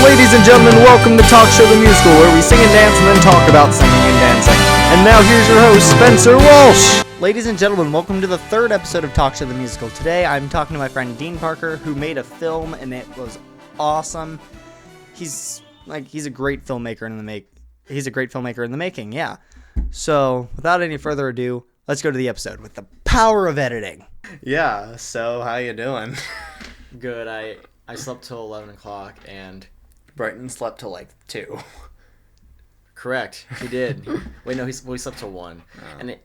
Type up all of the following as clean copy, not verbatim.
Ladies and gentlemen, welcome to Talk Show the Musical, where we sing and dance and then talk about singing and dancing. And now here's your host, Spencer Walsh. Ladies and gentlemen, welcome to the third episode of Talk Show the Musical. Today, I'm talking to my friend Dean Parker, who made a film, and it was awesome. He's a great filmmaker He's a great filmmaker in the making, yeah. So, without any further ado, let's go to the episode with the power of editing. Yeah, so how you doing? Good. I slept till 11 o'clock, and Brighton slept till like 2. correct, he did. Wait, no, we slept till 1. Oh. And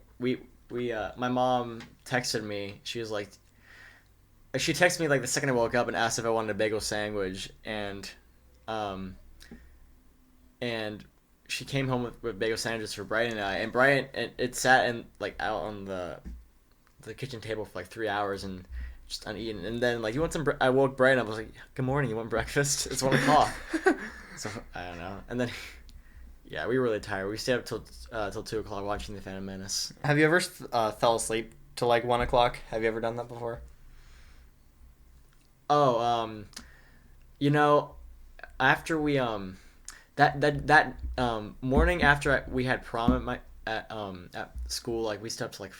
my mom texted me. She was like, she texted me like the second I woke up and asked if I wanted a bagel sandwich, and she came home with bagel sandwiches for Brian and I. And Brian, it sat in like out on the kitchen table for like 3 hours and just uneaten. And then like, you want some? I woke Brian up. I was like, good morning. You want breakfast? It's 1 o'clock. So I don't know. And then. Yeah, we were really tired. We stayed up till 2 o'clock watching The Phantom Menace. Have you ever fell asleep till like 1 o'clock? Have you ever done that before? Oh, after we that morning after we had prom at school, like we stayed up to like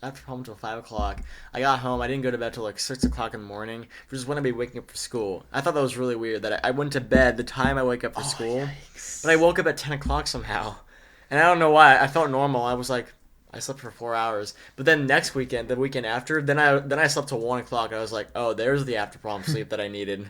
after prom till 5 o'clock. I got home. I didn't go to bed till like 6 o'clock in the morning, which is when I'd be waking up for school. I thought that was really weird that I went to bed the time I wake up for school. Yikes. But I woke up at 10 o'clock somehow. And I don't know why. I felt normal. I was like, I slept for 4 hours. But then next weekend, the weekend after, then I slept till 1 o'clock. I was like, oh, there's the after prom sleep that I needed.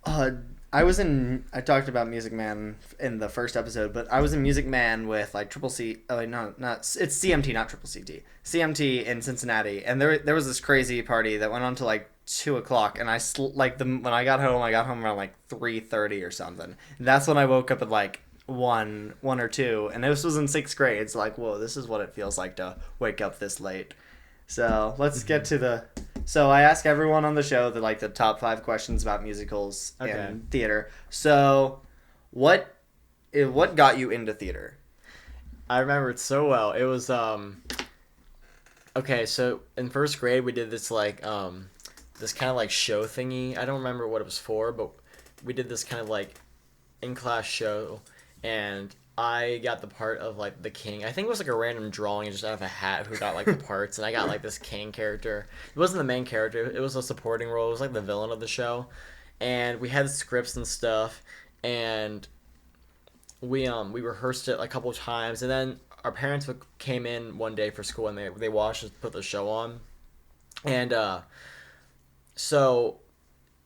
I talked about Music Man in the first episode, but I was in Music Man with like Triple C. Oh, no, it's CMT, not Triple CT. CMT in Cincinnati, and there was this crazy party that went on to like 2 o'clock, and when I got home around like 3:30 or something. And that's when I woke up at like 1 or 2, and this was in 6th grade. It's like, whoa, this is what it feels like to wake up this late. So let's get to So I ask everyone on the show the top 5 questions about musicals and theater. So, what got you into theater? I remember it so well. It was okay. So in 1st grade, we did this this kind of like show thingy. I don't remember what it was for, but we did this kind of like in-class show, and I got the part of like the king. I think it was like a random drawing just out of a hat who got like the parts, and I got like this king character. It wasn't the main character, it was a supporting role. It was like the villain of the show. And we had scripts and stuff, and we rehearsed it like, a couple of times, and then our parents came in one day for school, and they watched us put the show on. And so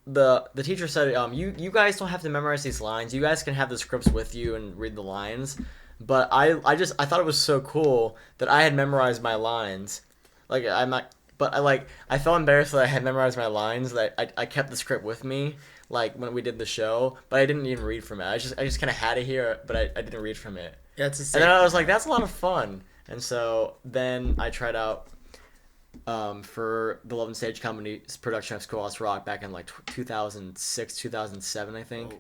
the teacher said, you guys don't have to memorize these lines. You guys can have the scripts with you and read the lines. But I thought it was so cool that I had memorized my lines. Like I felt embarrassed that I had memorized my lines. That I kept the script with me, like when we did the show, but I didn't even read from it. I just kind of had it here, but I didn't read from it. Yeah, and then I was like, that's a lot of fun. And so then I tried out for the Loveland Stage Company's production of Schoolhouse Rock back in like 2006, 2007, I think. Oh.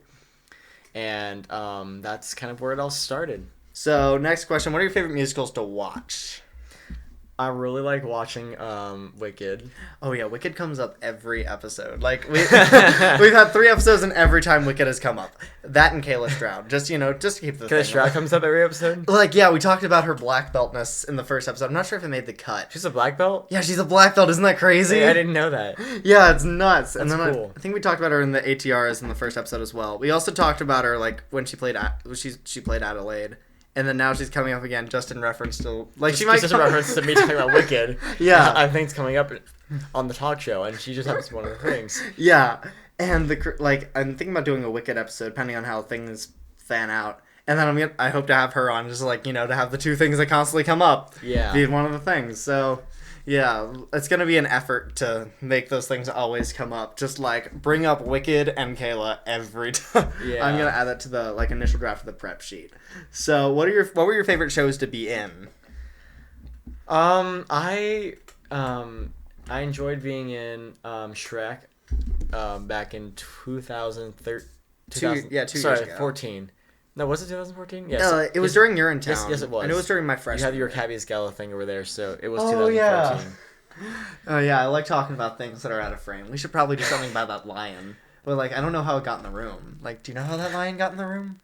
And that's kind of where it all started. So, next question, what are your favorite musicals to watch? I really like watching Wicked. Oh yeah, Wicked comes up every episode. Like we've had 3 episodes, and every time Wicked has come up. That and Kayla Stroud, just to keep the Kayla Stroud comes up every episode. Like yeah, we talked about her black beltness in the first episode. I'm not sure if it made the cut. She's a black belt? Yeah, she's a black belt. Isn't that crazy? I didn't know that. Yeah, it's nuts. That's and then cool. I think we talked about her in the ATRs in the first episode as well. We also talked about her like when she played Adelaide. And then now she's coming up again, just in reference to she might just in reference to me talking about Wicked. Yeah, I think it's coming up on the talk show, and she just happens to be one of the things. Yeah, and I'm thinking about doing a Wicked episode, depending on how things fan out. And then I hope to have her on, just to have the 2 things that constantly come up. Yeah, be one of the things. So. Yeah, it's going to be an effort to make those things always come up. Just, bring up Wicked and Kayla every time. Yeah. I'm going to add that to the, initial draft of the prep sheet. So, what were your favorite shows to be in? I enjoyed being in Shrek back in 2013. 2 years ago. 14. No, was it 2014? Yes. No, it was during You're in Town. Yes, it was. And it was during my freshman year. You have your Cabby's Gala thing over there, so it was 2014. Yeah. Oh, yeah, I like talking about things that are out of frame. We should probably do something about that lion. But like, I don't know how it got in the room. Like, do you know how that lion got in the room?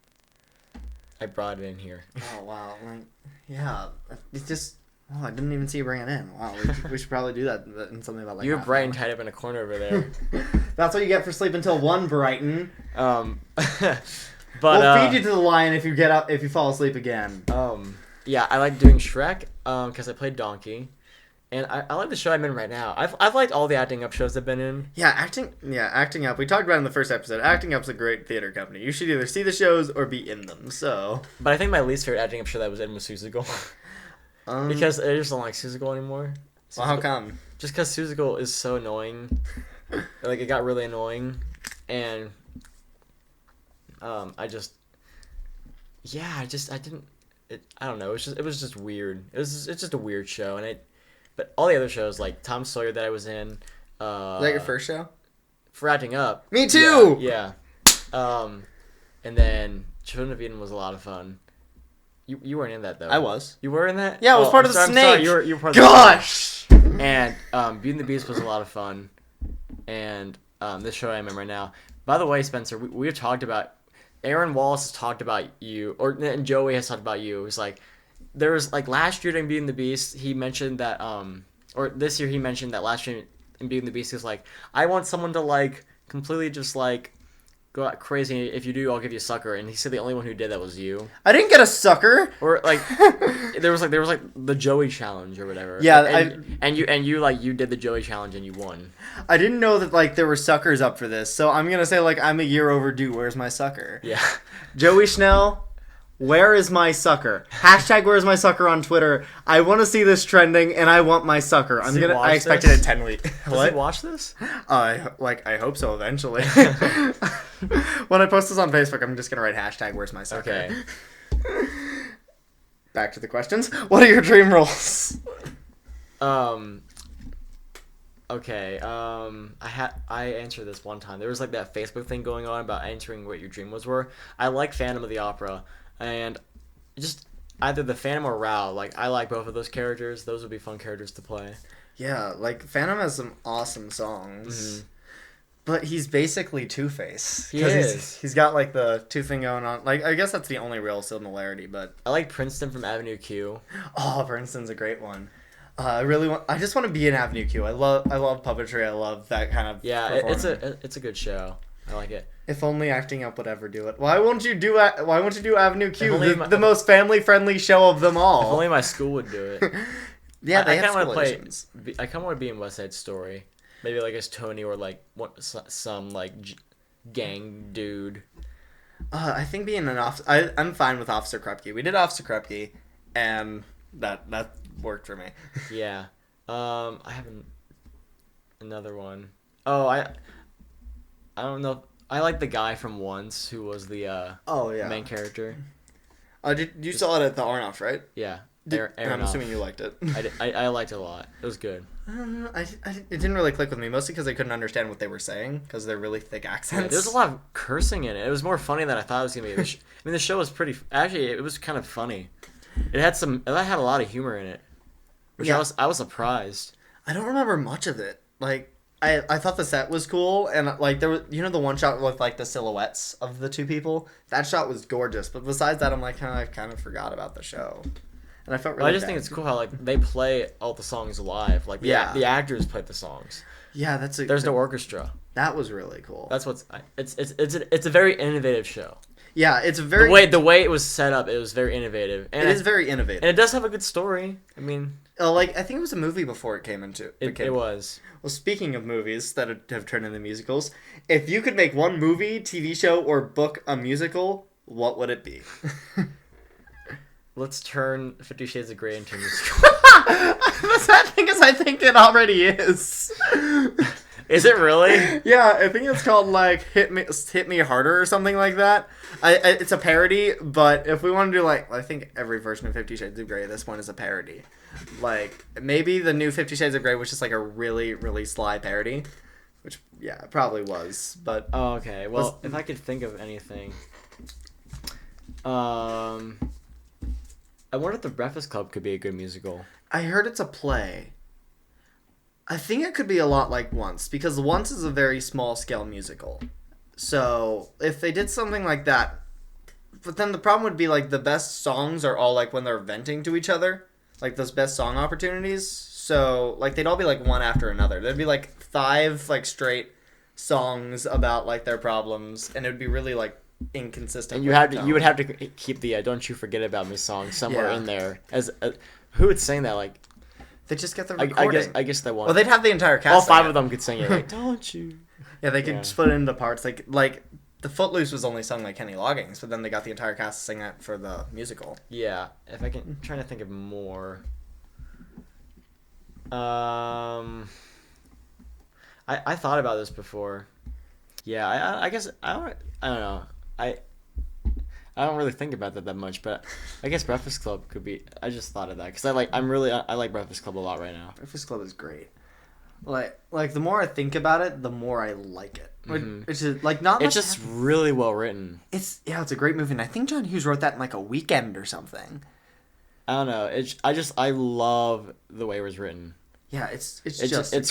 I brought it in here. Oh wow, like, yeah, it's just. Oh, I didn't even see you bring it in. Wow, we should probably do that in something about like. You have Brighton tied up in a corner over there. That's what you get for sleep until 1, Brighton. But we'll feed you to the lion if you get up if you fall asleep again. Yeah, I like doing Shrek because I played Donkey, and I like the show I'm in right now. I've liked all the acting up shows I've been in. Yeah, acting up. We talked about it in the first episode. Acting up's a great theater company. You should either see the shows or be in them. So. But I think my least favorite acting up show that I was in was Seussical. Because I just don't like Seussical anymore. Well, how come? Just because Seussical is so annoying. Like, it got really annoying, and I don't know. It was just weird. It's just a weird show, but all the other shows like Tom Sawyer that I was in. Is that your first show? For acting up. Me too. Yeah. And then Children of Eden was a lot of fun. You weren't in that though. I was. You were in that? Yeah, I was part of the snake. I'm sorry, you were part Gosh! of the snake. And Beauty and the Beast was a lot of fun. And this show I'm in right now. By the way, Spencer, we've talked about. Aaron Wallace has talked about you, and Joey has talked about you. It's like there was like last year in Beauty and the Beast, he mentioned that or this year he mentioned that last year in Beauty and the Beast he was like, I want someone to like completely just like go out crazy. If you do, I'll give you a sucker. And he said the only one who did that was you. I didn't get a sucker. Or like there was like the Joey challenge or whatever. Yeah, and you did the Joey challenge and you won. I didn't know that like there were suckers up for this, so I'm gonna say like I'm a year overdue. Where's my sucker? Yeah. Joey Schnell, where is my sucker? # where's my sucker on Twitter. I want to see this trending, and I want my sucker. I expect it in 10 weeks. Does he watch this? I hope so eventually. When I post this on Facebook, I'm just gonna write # where's my sucker. Okay. Back to the questions. What are your dream roles? Okay. I answered this one time. There was like that Facebook thing going on about answering what your dream were. I like Phantom of the Opera, and just either the Phantom or Rao. Like I like both of those characters. Those would be fun characters to play. Yeah, like Phantom has some awesome songs. Mm-hmm. But he's basically Two-Face. He is. He's got like the two thing going on. Like I guess that's the only real similarity. But I like Princeton from Avenue Q. Oh, Princeton's a great one. I just want to be in Avenue Q. I love puppetry. I love that kind of. Yeah, it's a good show. I like it. If only acting up would ever do it. Why won't you do Avenue Q? The most family friendly show of them all. If only my school would do it. Yeah, I kind of want to play. I kind of want to be in West Side Story. Maybe like as Tony or like some like gang dude. I think being an officer. I'm fine with Officer Krupke. We did Officer Krupke, and that worked for me. Yeah. I have another one. Oh, I don't know. I like the guy from Once who was the main character. You saw it at the Arnoff, right? Yeah. I'm assuming you liked it. I liked it a lot. It was good. It didn't really click with me, mostly because I couldn't understand what they were saying, because they're really thick accents. Yeah, there's a lot of cursing in it. It was more funny than I thought it was going to be. The show was pretty... Actually, it was kind of funny. It had a lot of humor in it, which I was surprised. I don't remember much of it. Like, I thought the set was cool, and like there was, the one shot with like the silhouettes of the two people. That shot was gorgeous, but besides that, I'm like, I kind of forgot about the show. And I felt really. I just think it's cool how like they play all the songs live. Like the actors play the songs. Yeah, there's no orchestra. That was really cool. That's it's a very innovative show. Yeah, it's very the way it was set up. It was very innovative. And it is very innovative, and it does have a good story. I mean, I think it was a movie before it came into. It was. Well, speaking of movies that have turned into musicals, if you could make one movie, TV show, or book a musical, what would it be? Let's turn 50 Shades of Grey into a musical. The sad thing is, I think it already is. Is it really? Yeah, I think it's called like Hit Me Harder or something like that. It's a parody, but if we want to do like, I think every version of 50 Shades of Grey at this point is a parody. Like maybe the new 50 Shades of Grey was just like a really, really sly parody, which it probably was. But okay, well, if I could think of anything, I wonder if The Breakfast Club could be a good musical. I heard it's a play. I think it could be a lot like Once, because Once is a very small-scale musical. So if they did something like that, but then the problem would be like the best songs are all like when they're venting to each other, like those best song opportunities. So like they'd all be like one after another. There'd be like 5 like straight songs about like their problems, and it would be really like inconsistent. And you would have to keep the "Don't You Forget About Me" song somewhere in there. As who would sing that? Like they just get the recording. I guess that one. Well, they'd have the entire cast. All 5 of them could sing it. Like "Don't You." Yeah, they could split it into parts. Like the Footloose was only sung by Kenny Loggins, but then they got the entire cast to sing it for the musical. Yeah, if I can, I'm trying to think of more. I thought about this before. Yeah, I guess I don't know. I don't really think about that much, but I guess Breakfast Club could be. I just thought of that because I like Breakfast Club a lot right now. Breakfast Club is great. Like the more I think about it, the more I like it. It's just like not. It's just really well written. It's a great movie, and I think John Hughes wrote that in like a weekend or something. I don't know. I love the way it was written. Yeah, it's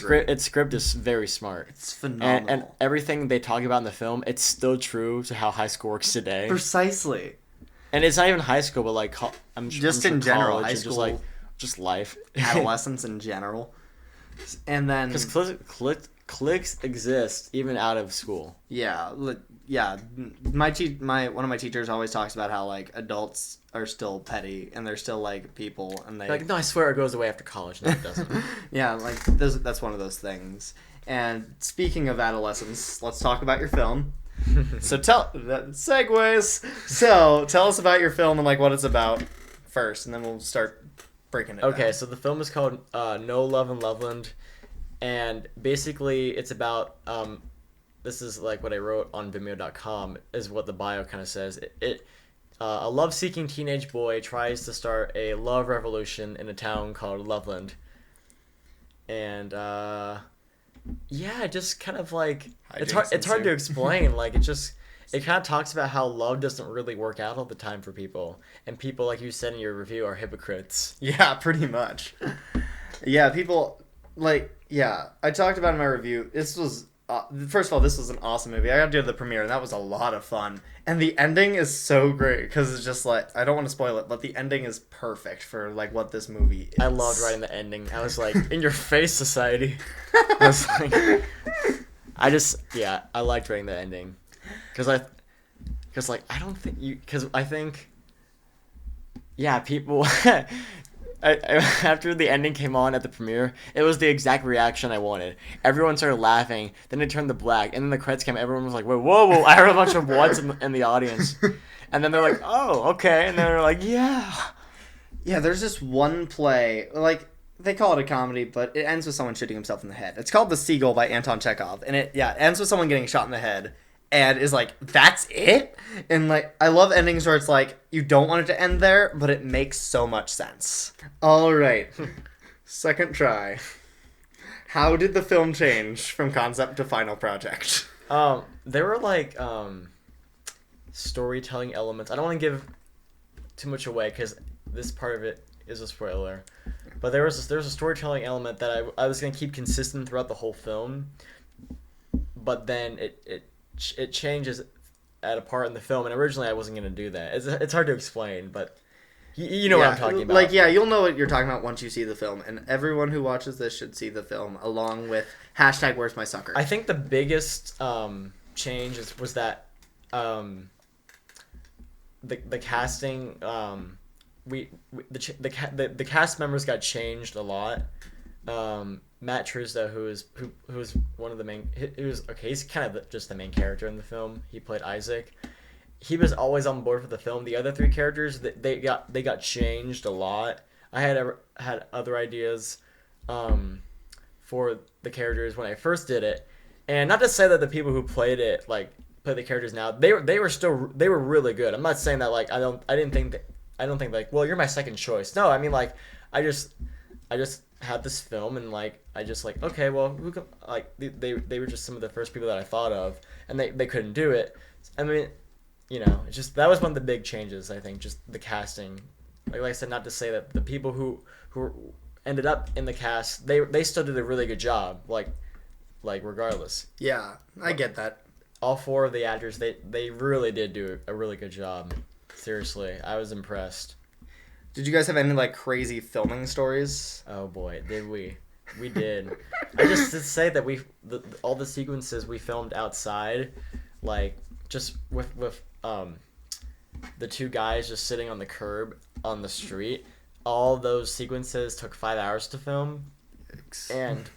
great. Its script is very smart. It's phenomenal. And everything they talk about in the film, it's still true to how high school works today. Precisely. And it's not even high school, but like I'm just sure in general, college high school, just life, adolescence in general. And then because cliques exist even out of school. Yeah. One of my teachers always talks about how like adults are still petty and they're still like people, and they like, no, I swear it goes away after college. No, it doesn't. Yeah, like that's one of those things. And speaking of adolescence, let's talk about your film. So segues. So tell us about your film and like what it's about first, and then we'll start breaking it down. So the film is called No Love in Loveland, and basically it's about this is like what I wrote on Vimeo.com is what the bio kind of says. A love-seeking teenage boy tries to start a love revolution in a town called Loveland, and just kind of like it's hard to explain. Like it kind of talks about how love doesn't really work out all the time for people, and people, like you said in your review, are hypocrites. Yeah, pretty much. Yeah, people I talked about in my review. This was first of all, this was an awesome movie. I got to do the premiere, and that was a lot of fun. And the ending is so great because it's just like, I don't want to spoil it, but the ending is perfect for like what this movie is. I loved writing the ending. I was like, in your face, society. I was like, I liked writing the ending because people. After the ending came on at the premiere, it was the exact reaction I wanted. Everyone started laughing. Then it turned to black, and then the credits came. Everyone was like, "Whoa!" I heard a bunch of whats in the audience, and then they're like, "Oh, okay," and then they're like, "Yeah." There's this one play, like they call it a comedy, but it ends with someone shooting himself in the head. It's called The Seagull by Anton Chekhov, and it ends with someone getting shot in the head. And is like, that's it? And like, I love endings where it's like, you don't want it to end there, but it makes so much sense. All right. Second try. How did the film change from concept to final project? There were like storytelling elements. I don't want to give too much away because this part of it is a spoiler. But there was a storytelling element that I was going to keep consistent throughout the whole film. But then it changes at a part in the film, and originally I wasn't going to do that. It's hard to explain, but you know what I'm talking about. Like, you'll know what you're talking about once you see the film, and everyone who watches this should see the film along with #Where's My Sucker. I think the biggest change was that the casting the cast members got changed a lot. Matt Truesdale, who was one of the main, he's kind of just the main character in the film. He played Isaac. He was always on board for the film. The other 3 characters, they got changed a lot. I had other ideas for the characters when I first did it, and not to say that the people who played it play the characters now, they were really good. I'm not saying that like I don't think like, well, you're my second choice. No, I mean like I just had this film, and like I just like, okay, well, who can, like they were just some of the first people that I thought of, and they couldn't do it. I mean, it's just that was one of the big changes, I think, just the casting. Like I said, not to say that the people who ended up in the cast, they still did a really good job, like regardless. Yeah, I get that. all four of the actors, they really did do a really good job. Seriously, I was impressed. Did you guys have any like crazy filming stories? Oh boy, did we? We did. I just to say that all the sequences we filmed outside, like just with the two guys just sitting on the curb on the street. All those sequences took 5 hours to film, and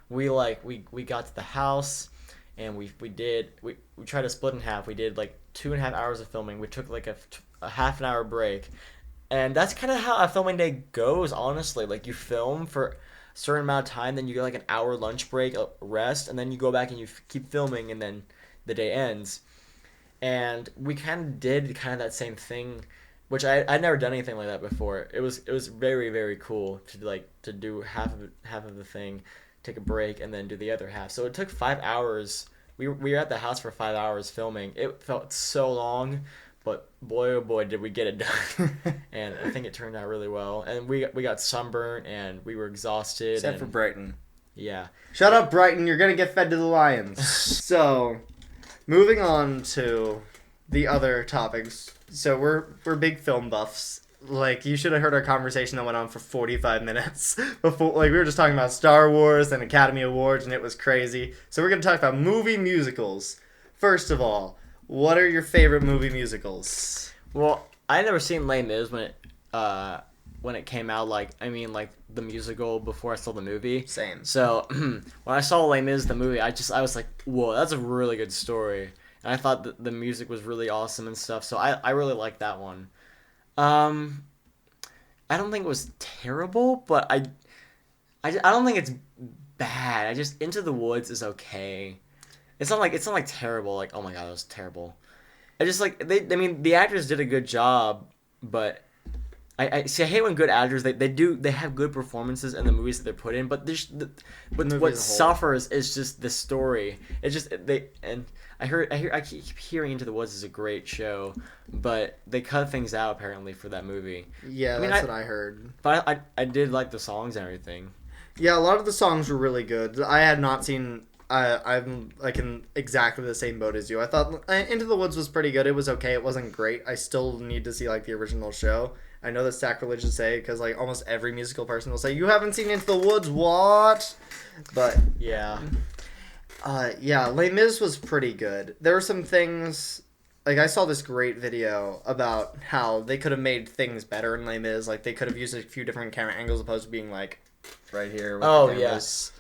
we got to the house, and we tried to split in half. We did like 2.5 hours of filming. We took like a half an hour break, and that's kind of how a filming day goes. Honestly, like you film for a certain amount of time, then you get like an hour lunch break, a rest, and then you go back and you keep filming, and then the day ends. And we kind of did kind of that same thing, which I'd never done anything like that before. It was very, very cool to do half of the thing, take a break, and then do the other half. So it took 5 hours. We were at the house for 5 hours filming. It felt so long, but boy oh boy did we get it done. And I think it turned out really well. And we got sunburnt and we were exhausted. Except for Brighton. Yeah. Shut up, Brighton! You're gonna get fed to the lions. So, moving on to the other topics. So we're big film buffs. Like, you should have heard our conversation that went on for 45 minutes before. Like, we were just talking about Star Wars and Academy Awards, and it was crazy. So we're gonna talk about movie musicals. First of all, what are your favorite movie musicals? Well, I never seen Les Mis when it came out. Like the musical before I saw the movie. Same. So when I saw Les Mis the movie, I was like, whoa, that's a really good story. And I thought that the music was really awesome and stuff. So I really liked that one. I don't think it was terrible, but I don't think it's bad. I just Into the Woods is okay. It's not like terrible. Like, oh my god, that was terrible. I just like the actors did a good job, but I hate when good actors they have good performances in the movies that they're put in, but what suffers is just the story. It's just I keep hearing Into the Woods is a great show, but they cut things out apparently for that movie. Yeah, that's what I heard. But I did like the songs and everything. Yeah, a lot of the songs were really good. I had not seen. I'm like in exactly the same boat as you. I thought Into the Woods was pretty good. It was okay. It wasn't great. I still need to see like the original show. I know that's sacrilegious to say because like almost every musical person will say you haven't seen Into the Woods. What? But yeah. Yeah, Les Mis was pretty good. There were some things, like I saw this great video about how they could have made things better in Les Mis. Like they could have used a few different camera angles opposed to being like right here. With oh the yes.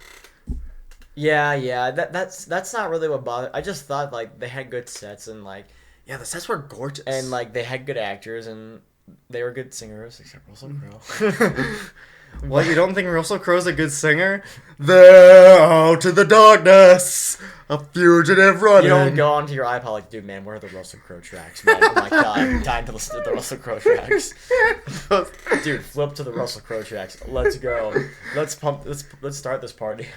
Yeah. That's not really what bothered. I just thought like they had good sets and like yeah, the sets were gorgeous and like they had good actors and they were good singers except Russell Crowe. What, you don't think Russell Crowe's a good singer? There out in the darkness, a fugitive running. You don't go onto your iPod like, dude, man, where are the Russell Crowe tracks, man? Oh my god, I'm dying to listen to the Russell Crowe tracks. Dude, flip to the Russell Crowe tracks. Let's go. Let's start this party.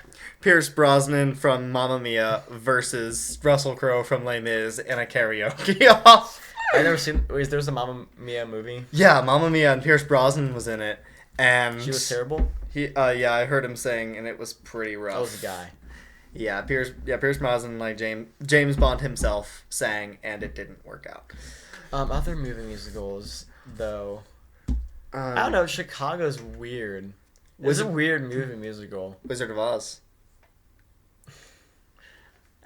Pierce Brosnan from Mamma Mia versus Russell Crowe from Les Mis in a karaoke off. I never seen. There's a Mamma Mia movie. Yeah, Mamma Mia and Pierce Brosnan was in it. And she was terrible. Yeah, I heard him sing, and it was pretty rough. That was the guy. Yeah, Pierce Brosnan, like James Bond himself, sang, and it didn't work out. Other movie musicals, though. I don't know. Chicago's weird. It's a weird movie musical. Wizard of Oz.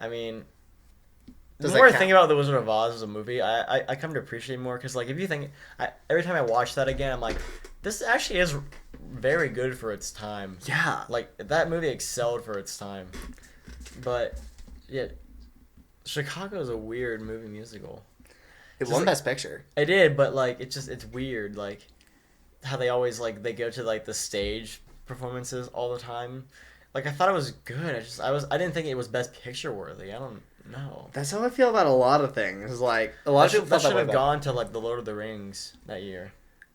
I mean, the more I think about The Wizard of Oz as a movie, I come to appreciate more because, like, if you think, every time I watch that again, I'm like, this actually is very good for its time. Yeah. Like, that movie excelled for its time. But, yeah, Chicago is a weird movie musical. It won Best Picture. It did, but, like, it's weird, like, how they always, like, they go to, like, the stage performances all the time. Like, I thought it was good. I didn't think it was Best Picture worthy. I don't know. That's how I feel about a lot of things. Like, a lot of people that should have gone to, like, The Lord of the Rings that year.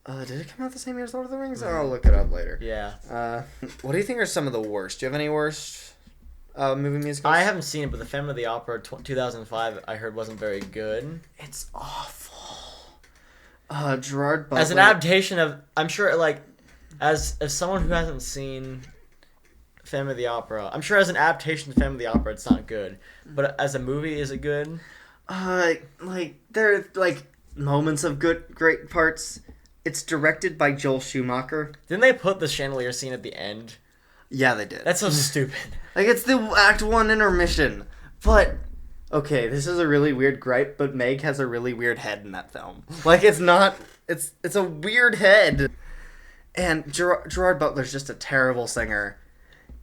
Did it come out the same year as Lord of the Rings? Mm-hmm. I'll look it up later. Yeah. What do you think are some of the worst? Do you have any worst movie musicals? I haven't seen it, but The Phantom of the Opera 2005 I heard wasn't very good. It's awful. Gerard Butler. As an adaptation of, I'm sure, like, as someone who hasn't seen Phantom of the Opera. I'm sure as an adaptation to Phantom of the Opera, it's not good. But as a movie, is it good? Like there are like moments of great parts. It's directed by Joel Schumacher. Didn't they put the chandelier scene at the end? Yeah, they did. That's so stupid. Like, it's the Act 1 intermission. But, okay, this is a really weird gripe, but Meg has a really weird head in that film. Like, it's not... It's a weird head. And Gerard Butler's just a terrible singer.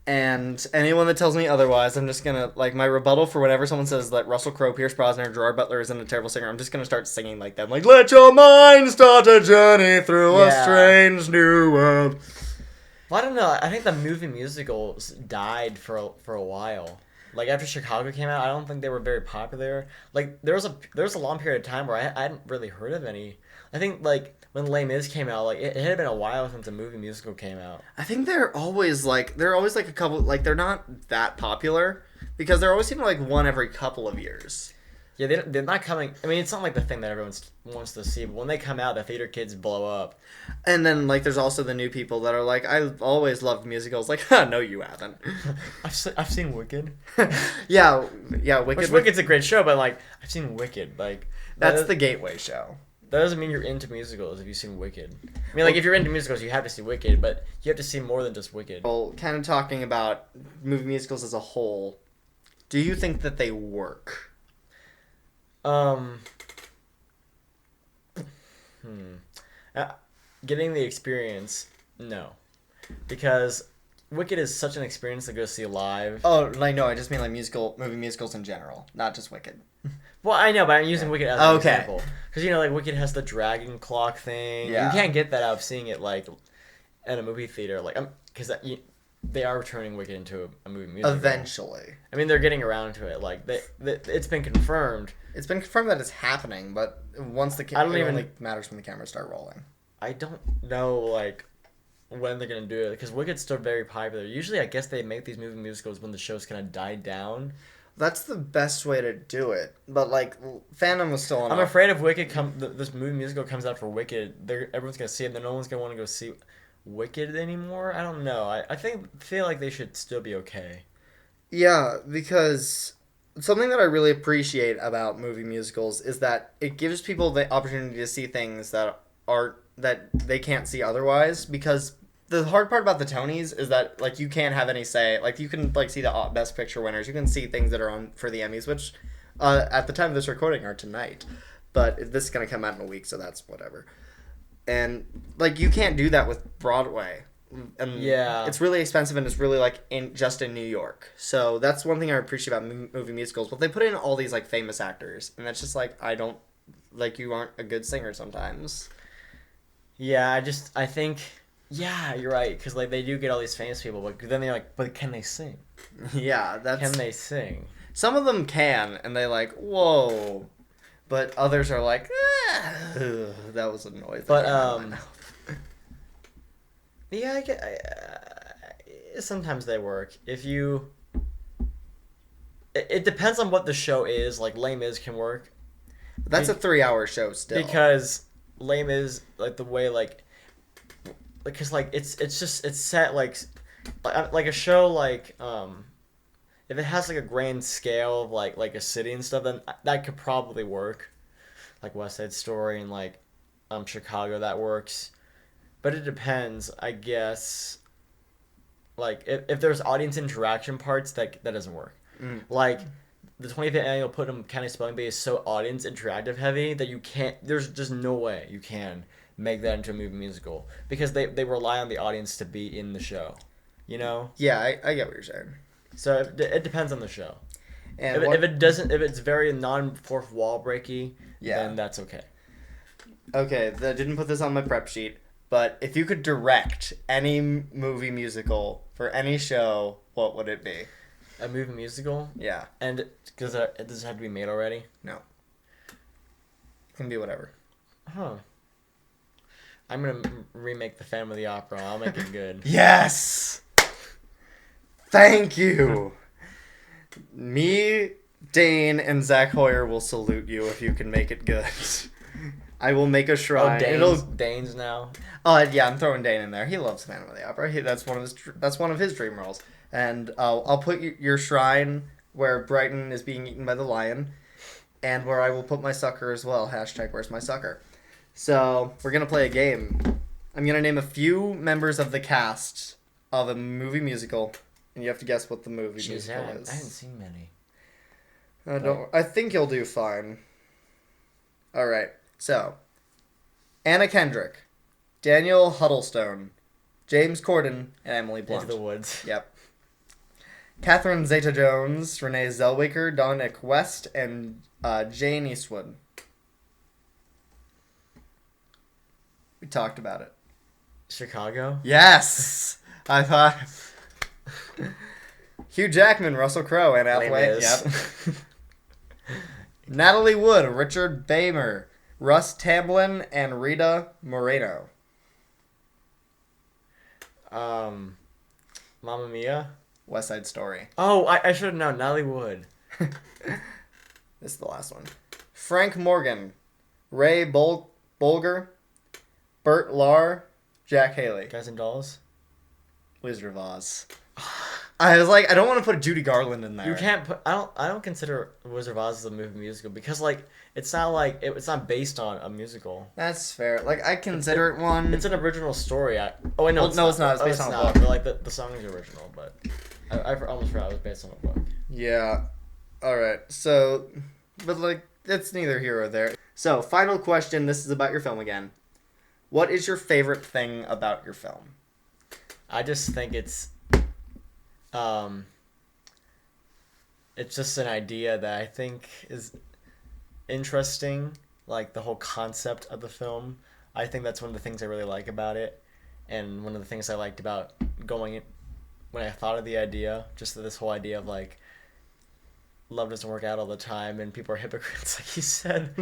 And anyone that tells me otherwise, I'm just gonna... Like, my rebuttal for whenever someone says that Russell Crowe, Pierce Brosnan, or Gerard Butler isn't a terrible singer, I'm just gonna start singing like them. Like, let your mind start a journey through a strange new world. Well, I don't know. I think the movie musicals died for a while. Like after Chicago came out, I don't think they were very popular. Like there was a long period of time where I hadn't really heard of any. I think like when Les Mis came out, like it had been a while since a movie musical came out. I think they're always like a couple, like they're not that popular because they're always seem like one every couple of years. Yeah, they're not coming. I mean, it's not like the thing that everyone wants to see, but when they come out, the theater kids blow up. And then, like, there's also the new people that are like, I've always loved musicals. Like, no, you haven't. I've seen Wicked. yeah, Wicked. Wicked's a great show, but, like, I've seen Wicked. Like, that's the gateway show. That doesn't mean you're into musicals if you've seen Wicked. I mean, like, if you're into musicals, you have to see Wicked, but you have to see more than just Wicked. Well, kind of talking about movie musicals as a whole, do you think that they work? Getting the experience, no. Because Wicked is such an experience to go see live. Oh, like, no, I just mean, like, movie musicals in general, not just Wicked. Well, I know, but I'm using Wicked as an example. Because, you know, like, Wicked has the dragon clock thing. Yeah. You can't get that out of seeing it, like, at a movie theater. Like, because they are turning Wicked into a movie musical. Eventually. I mean, they're getting around to it. Like, it's been confirmed. It's been confirmed that it's happening, but once it only matters when the cameras start rolling. I don't know, like, when they're going to do it, because Wicked's still very popular. Usually, I guess they make these movie musicals when the show's kind of died down. That's the best way to do it. But, like, fandom was still on. I'm afraid if this movie musical comes out for Wicked, everyone's going to see it, and then no one's going to want to go see Wicked anymore. I don't know. I feel like they should still be okay. Yeah, because something that I really appreciate about movie musicals is that it gives people the opportunity to see things that they can't see otherwise, because the hard part about the Tonys is that, like, you can't have any say. Like, you can, like, see the Best Picture winners. You can see things that are on for the Emmys, which at the time of this recording are tonight. But this is going to come out in a week, so that's whatever. And, like, you can't do that with Broadway. And yeah. It's really expensive, and it's really, like, just in New York. So that's one thing I appreciate about movie musicals. But they put in all these, like, famous actors. And that's just, like, you aren't a good singer sometimes. Yeah, I think... Yeah, you're right, because, like, they do get all these famous people, but then they're like, but can they sing? Yeah, Can they sing? Some of them can, and they like, whoa. But others are like, that was a noise. But, yeah, sometimes they work. If you... It depends on what the show is. Like, Les Mis can work. That's a 3-hour show still. Because Les Mis, like, the way, like... Because, like, it's set, like a show, like, if it has, like, a grand scale of, like a city and stuff, then that could probably work. Like West Side Story and, like, Chicago, that works. But it depends, I guess. Like, if there's audience interaction parts, that doesn't work. Like, the 25th annual Putnam County Spelling Bee is so audience interactive heavy that you can't, there's just no way you can make that into a movie musical, because they rely on the audience to be in the show, you know? Yeah, I get what you're saying. So it depends on the show. And if it's very non-fourth wall breaky, then that's okay. Okay, I didn't put this on my prep sheet, but if you could direct any movie musical for any show, what would it be? A movie musical? Yeah. And does it have to be made already? No. It can be whatever. Huh. I'm going to remake the Phantom of the Opera. I'll make it good. Yes! Thank you! Me, Dane, and Zach Hoyer will salute you if you can make it good. I will make a shrine. Dane's now? Yeah, I'm throwing Dane in there. He loves Phantom of the Opera. That's one of his dream roles. And I'll put your shrine where Brighton is being eaten by the lion, and where I will put my sucker as well. Hashtag where's my sucker. So we're gonna play a game. I'm gonna name a few members of the cast of a movie musical, and you have to guess what the movie musical is. I haven't seen many. I think you'll do fine. All right. So, Anna Kendrick, Daniel Huddlestone, James Corden, and Emily Blunt. Into the Woods. Yep. Catherine Zeta-Jones, Renee Zellweger, Dominic West, and Jane Eastwood. We talked about it. Chicago? Yes! I thought... Hugh Jackman, Russell Crowe, and Hathaway. Yep. Natalie Wood, Richard Beymer, Russ Tamblyn, and Rita Moreno. Mamma Mia? West Side Story. Oh, I should have known. Natalie Wood. This is the last one. Frank Morgan, Ray Bolger, Burt Lahr, Jack Haley. Guys and Dolls? Wizard of Oz. I was like, I don't want to put Judy Garland in there. You can't put. I don't consider Wizard of Oz as a movie musical because it's not based on a musical. That's fair. Like I consider it one. It's an original story. Oh wait, no, it's not. It's based on a book. But like the song is original, but I almost forgot it was based on a book. Yeah. All right. So, but like it's neither here or there. So, final question. This is about your film again. What is your favorite thing about your film? I just think it's just an idea that I think is interesting, like the whole concept of the film. I think that's one of the things I really like about it, and one of the things I liked about going in, when I thought of the idea, just this whole idea of like love doesn't work out all the time and people are hypocrites, like you said.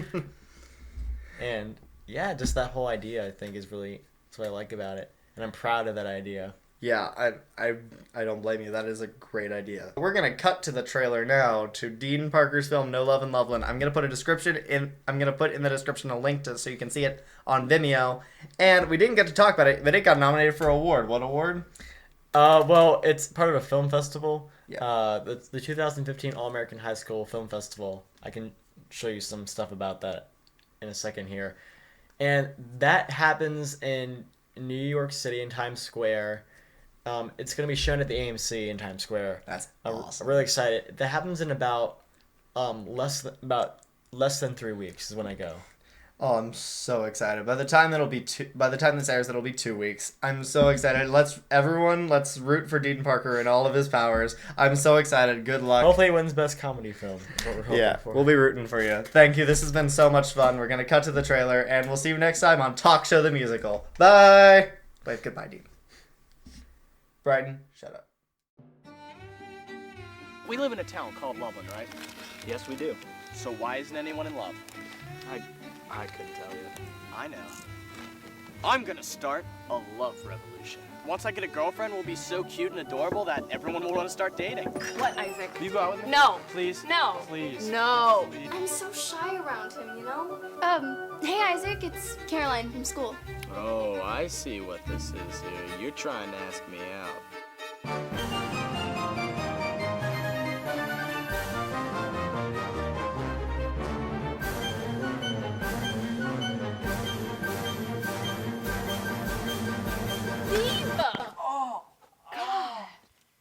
And yeah, just that whole idea I think is really, that's what I like about it, and I'm proud of that idea. Yeah, I don't blame you. That is a great idea. We're gonna cut to the trailer now to Dean Parker's film No Love in Loveland. I'm gonna put in the description a link to so you can see it on Vimeo. And we didn't get to talk about it, but it got nominated for an award. What award? Well, it's part of a film festival. Yeah. The 2015 All-American High School Film Festival. I can show you some stuff about that in a second here. And that happens in New York City in Times Square. It's going to be shown at the AMC in Times Square. That's awesome. I'm really excited. That happens in about less than 3 weeks is when I go. Oh, I'm so excited. By the time this airs, it'll be 2 weeks. I'm so excited. Let's root for Dean Parker in all of his powers. I'm so excited. Good luck. Hopefully he wins Best Comedy Film. We'll be rooting for you. Thank you. This has been so much fun. We're going to cut to the trailer, and we'll see you next time on Talk Show the Musical. Bye! Wait, goodbye, Dean. Brighton, shut up. We live in a town called Loveland, right? Yes, we do. So why isn't anyone in love? I couldn't tell you. I know. I'm gonna start a love revolution. Once I get a girlfriend, we'll be so cute and adorable that everyone will want to start dating. What, Isaac? Will you go out with me? No. Please? No. Please? No. Please? I'm so shy around him, you know? Hey Isaac, it's Caroline from school. Oh, I see what this is here. You're trying to ask me out. Oh, God.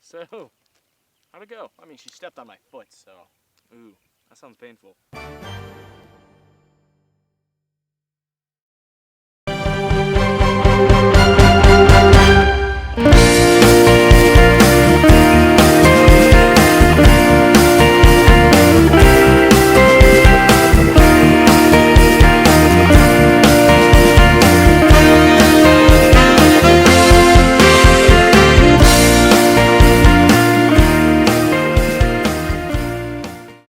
So, how'd it go? I mean, she stepped on my foot, so. Ooh, that sounds painful.